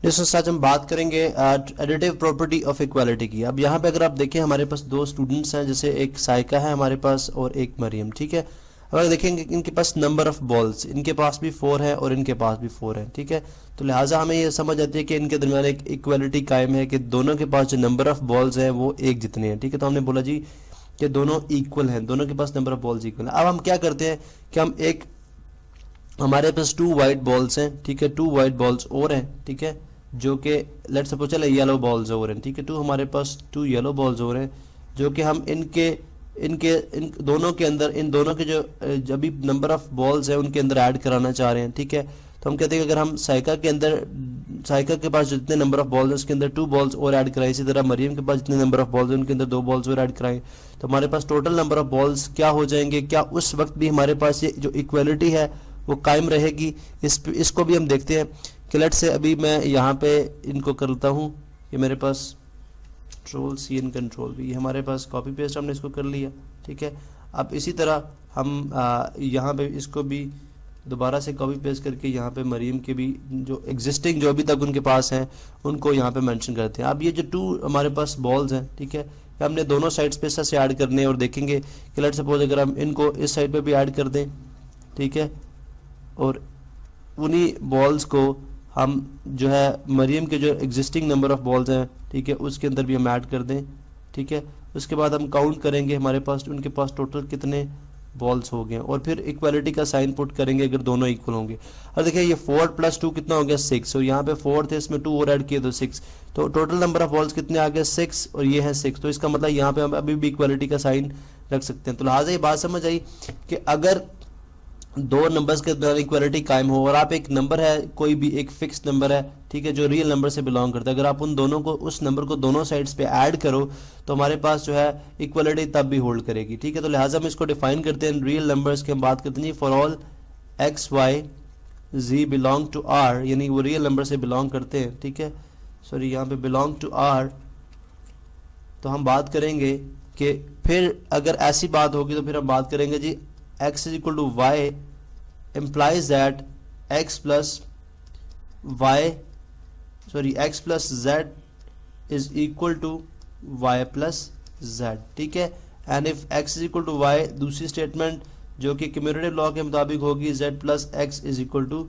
दोस्तों आज हम बात करेंगे एडिटिव प्रॉपर्टी ऑफ इक्वालिटी की। अब यहाँ पे अगर आप देखें हमारे पास दो स्टूडेंट्स हैं, जैसे एक साइका है हमारे पास और एक मरियम, ठीक है। अगर देखेंगे इनके पास नंबर ऑफ बॉल्स, इनके पास भी 4 है और इनके पास भी 4 है, ठीक है। तो लिहाजा हमें ये समझ आती है कि इनके दरमियान एक इक्वालिटी कायम है कि दोनों के पास जो नंबर ऑफ बॉल्स हैं वो एक जितने हैं, ठीक है। तो हमने बोला जी कि दोनों इक्वल हैं, दोनों के पास नंबर ऑफ बॉल्स इक्वल है। अब हम क्या करते हैं कि हम एक, हमारे पास 2 वाइट बॉल्स हैं, ठीक है, 2 वाइट बॉल्स और हैं, ठीक है, जो कि लेट्स सपोज चले येलो बॉल्स और हैं, ठीक है, हमारे पास 2 येलो बॉल्स और हैं, जो कि हम इन दोनों के अंदर, इन दोनों के जो भी नंबर ऑफ बॉल्स हैं उनके अंदर ऐड कराना चाह रहे हैं, ठीक है। तो हम कहते हैं कि अगर हम साइका के पास जितने नंबर ऑफ बॉल्स हैं उसके अंदर 2 बॉल्स और ऐड कराएं, इसी तरह मरियम के पास जितने नंबर ऑफ बॉल्स हैं उनके अंदर 2 बॉल्स और ऐड कराएं, तो हमारे पास टोटल नंबर ऑफ बॉल्स क्या हो जाएंगे। क्या उस वक्त भी हमारे पास ये जो इक्वलिटी है वो कायम रहेगी। इसको भी हम देखते हैं कि लेट्स से अभी मैं यहाँ पे इनको करता हूँ, ये मेरे पास कंट्रोल सी एंड कंट्रोल भी, हमारे पास कॉपी पेस्ट हमने इसको कर लिया, ठीक है। अब इसी तरह हम यहाँ पे इसको भी दोबारा से कॉपी पेस्ट करके यहाँ पे मरियम के भी जो एग्जिस्टिंग जो अभी तक उनके पास हैं उनको यहाँ पे मेंशन करते हैं। अब ये जो 2 हमारे पास बॉल्स हैं, ठीक है, हमने दोनों साइड्स पे से ऐड करने हैं और देखेंगे कि लेट्स सपोज अगर हम इनको इस साइड पे भी ऐड कर दें, ठीक है, और उन्हीं बॉल्स को हम जो है मरियम के जो एग्जिस्टिंग नंबर ऑफ बॉल्स हैं, ठीक है, उसके अंदर भी हम ऐड कर दें, ठीक है। उसके बाद हम काउंट करेंगे हमारे पास उनके पास टोटल कितने बॉल्स हो गए और फिर इक्वालिटी का साइन पुट करेंगे अगर दोनों इक्वल होंगे। और देखिए ये 4 + 2 कितना हो गया 6, और यहाँ पे 4 थे, इसमें 2 और ऐड किए तो 6, तो टोटल नंबर ऑफ बॉल्स कितने आ गए 6 और ये है 6। तो इसका मतलब यहाँ पे हम अभी भी इक्वालिटी का साइन रख सकते हैं। तो लिहाजा ये बात समझ आई कि अगर 2 नंबर्स के दरमियान इक्वालिटी कायम हो और आप एक नंबर है, कोई भी एक फिक्स नंबर है, ठीक है, जो रियल नंबर से बिलोंग करता है, अगर आप उन दोनों को, उस नंबर को दोनों साइड्स पे ऐड करो तो हमारे पास जो है इक्वालिटी तब भी होल्ड करेगी, ठीक है। तो लिहाजा हम इसको डिफाइन करते हैं रियल नंबर्स की हम बात करते हैं for all X Y G belong to R, यानी वो रियल नंबर से बिलोंग करते हैं, ठीक है, सॉरी यहाँ पे बिलोंग टू आर। तो हम बात करेंगे कि फिर अगर ऐसी बात होगी तो फिर हम बात करेंगे जी x is equal to y implies that x plus z is equal to y plus z, ठीक है। And if x is equal to y, दूसरी स्टेटमेंट जो कि कम्यूटेटिव लॉ के मुताबिक होगी z plus x is equal to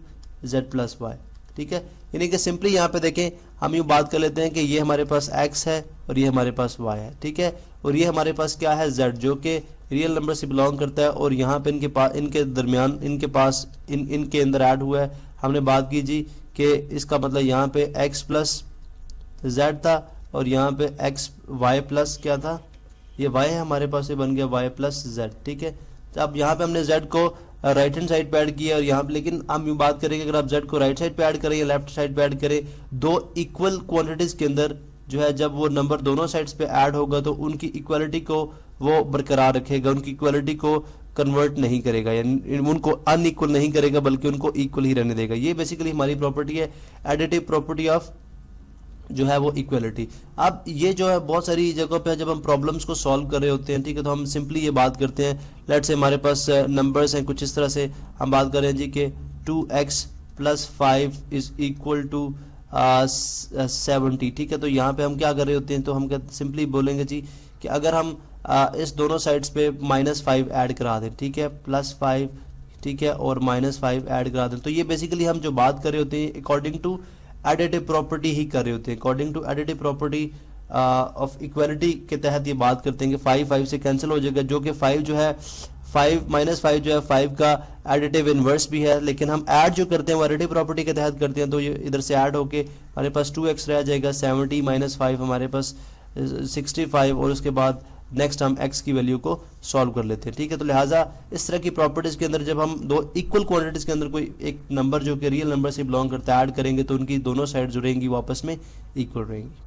z plus y, ठीक है। यानी कि सिंपली यहाँ पे देखें हम यूँ बात कर लेते हैं कि ये हमारे पास x है और ये हमारे पास y है, ठीक है, और ये हमारे पास क्या है z, जो कि रियल नंबर से बिलोंग करता है और यहाँ पे इनके दरमियान इनके अंदर ऐड हुआ है। हमने बात की जी कि इसका मतलब यहाँ पे x प्लस z था और यहाँ पे y प्लस क्या था, ये y है हमारे पास, ये बन गया y प्लस z, ठीक है। तो अब यहाँ पे हमने z को राइट हैंड साइड पे ऐड किया और यहाँ पे, लेकिन हम यूँ बात करेंगे अगर आप z को राइट साइड पे ऐड करें या लेफ्ट साइड पे ऐड करें, 2 इक्वल क्वांटिटीज के अंदर जो है जब वो नंबर दोनों साइड्स पे ऐड होगा तो उनकी इक्वालिटी को वो बरकरार रखेगा, उनकी इक्वालिटी को कन्वर्ट नहीं करेगा, यानी उनको अनइक्वल नहीं करेगा बल्कि उनको इक्वल ही रहने देगा। ये बेसिकली हमारी प्रॉपर्टी है, एडिटिव प्रॉपर्टी ऑफ जो है वो इक्वलिटी। अब ये जो है बहुत सारी जगहों पे जब हम प्रॉब्लम्स को सॉल्व कर रहे होते हैं, ठीक है, तो हम सिंपली ये बात करते हैं, लेट्स से हमारे पास नंबर्स हैं कुछ इस तरह से, हम बात कर रहे हैं जी कि 2x + 5 इज इक्वल टू 70, ठीक है। तो यहाँ पे हम क्या कर रहे होते हैं, तो हम सिंपली बोलेंगे जी कि अगर हम इस दोनों साइड्स पे -5 ऐड करा दें, ठीक है, +5, ठीक है, और -5 ऐड करा दें, तो ये बेसिकली हम जो बात कर रहे होते हैं अकॉर्डिंग टू एडिटिव प्रॉपर्टी ही कर रहे होते हैं, according to additive property of equality के तहत ये बात करते हैं कि 5 से कैंसिल हो जाएगा, जो कि 5 जो है -5 जो है 5 का एडिटिव इनवर्स भी है, लेकिन हम ऐड जो करते हैं वो एडिटिव प्रॉपर्टी के तहत करते हैं, तो ये इधर से ऐड होके हमारे पास 2x रह जाएगा, 70 - 5 हमारे पास 65, और उसके बाद नेक्स्ट हम x की वैल्यू को सॉल्व कर लेते हैं, ठीक है। तो लिहाजा इस तरह की प्रॉपर्टीज के अंदर जब हम 2 इक्वल क्वांटिटीज के अंदर कोई एक नंबर जो कि रियल नंबर से बिलोंग करता है ऐड करेंगे तो उनकी दोनों साइड जो रहेंगी वो आपस में इक्वल रहेंगी।